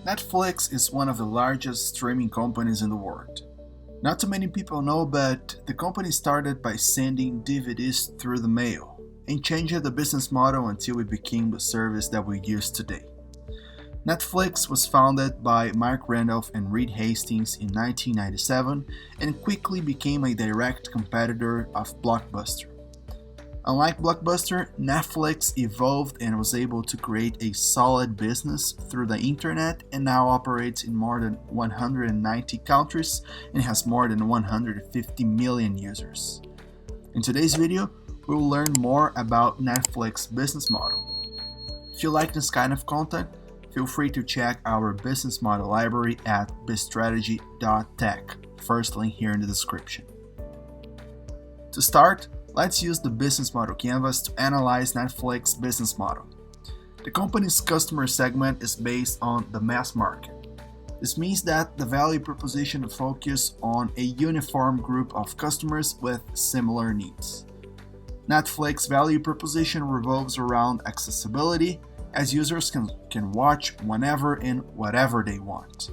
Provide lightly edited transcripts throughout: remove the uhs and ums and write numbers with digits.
Netflix is one of the largest streaming companies in the world. Not too many people know, but the company started by sending DVDs through the mail and changed the business model until it became the service that we use today. Netflix was founded by Mark Randolph and Reed Hastings in 1997 and quickly became a direct competitor of Blockbuster. Unlike Blockbuster, Netflix evolved and was able to create a solid business through the internet and now operates in more than 190 countries and has more than 150 million users. In today's video, we will learn more about Netflix's business model. If you like this kind of content, feel free to check our business model library at bizstrategy.tech, first link here in the description. To start, let's use the business model canvas to analyze Netflix's business model. The company's customer segment is based on the mass market. This means that the value proposition focuses on a uniform group of customers with similar needs. Netflix's value proposition revolves around accessibility, as users can watch whenever and whatever they want.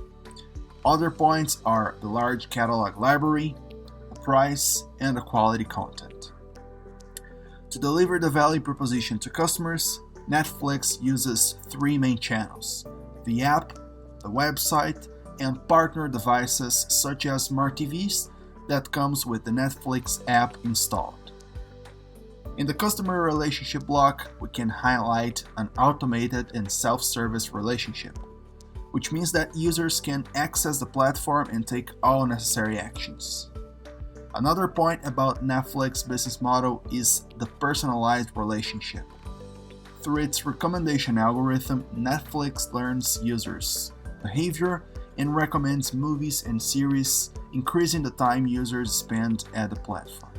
Other points are the large catalog library, the price, and the quality content. To deliver the value proposition to customers, Netflix uses three main channels: the app, the website, and partner devices such as smart TVs that comes with the Netflix app installed. In the customer relationship block, we can highlight an automated and self-service relationship, which means that users can access the platform and take all necessary actions. Another point about Netflix's business model is the personalized relationship. Through its recommendation algorithm, Netflix learns users' behavior and recommends movies and series, increasing the time users spend at the platform.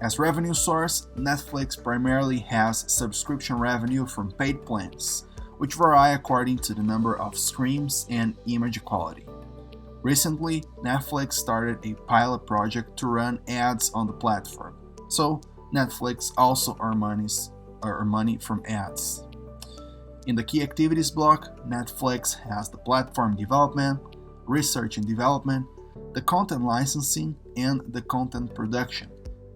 As revenue source, Netflix primarily has subscription revenue from paid plans, which vary according to the number of streams and image quality. Recently, Netflix started a pilot project to run ads on the platform, so Netflix also earns money from ads. In the key activities block, Netflix has the platform development, research and development, the content licensing, and the content production,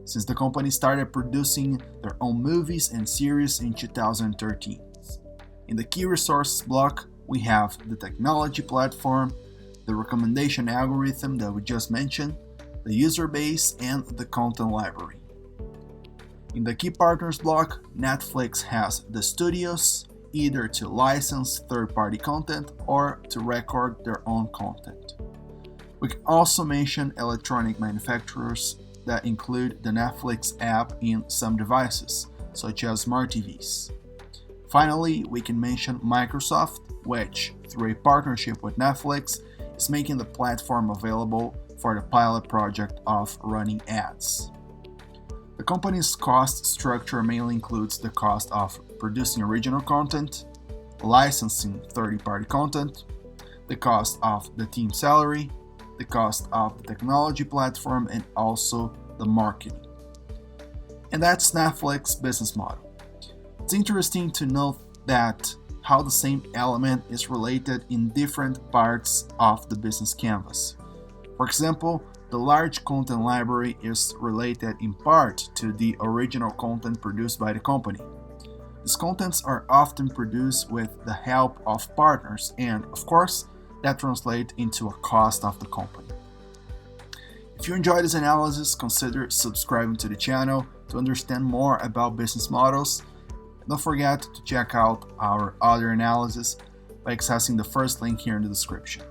since the company started producing their own movies and series in 2013. In the key resources block, we have the technology platform, the recommendation algorithm that we just mentioned, the user base, and the content library. In the key partners block, Netflix has the studios, either to license third-party content or to record their own content. We can also mention electronic manufacturers that include the Netflix app in some devices, such as smart TVs. Finally, we can mention Microsoft, which, through a partnership with Netflix, is making the platform available for the pilot project of running ads. The company's cost structure mainly includes the cost of producing original content, licensing third-party content, the cost of the team salary, the cost of the technology platform, and also the marketing. And that's Netflix's business model. It's interesting to note that how the same element is related in different parts of the business canvas. For example, the large content library is related in part to the original content produced by the company. These contents are often produced with the help of partners, and of course, that translates into a cost of the company. If you enjoyed this analysis, consider subscribing to the channel to understand more about business models. Don't forget to check out our other analysis by accessing the first link here in the description.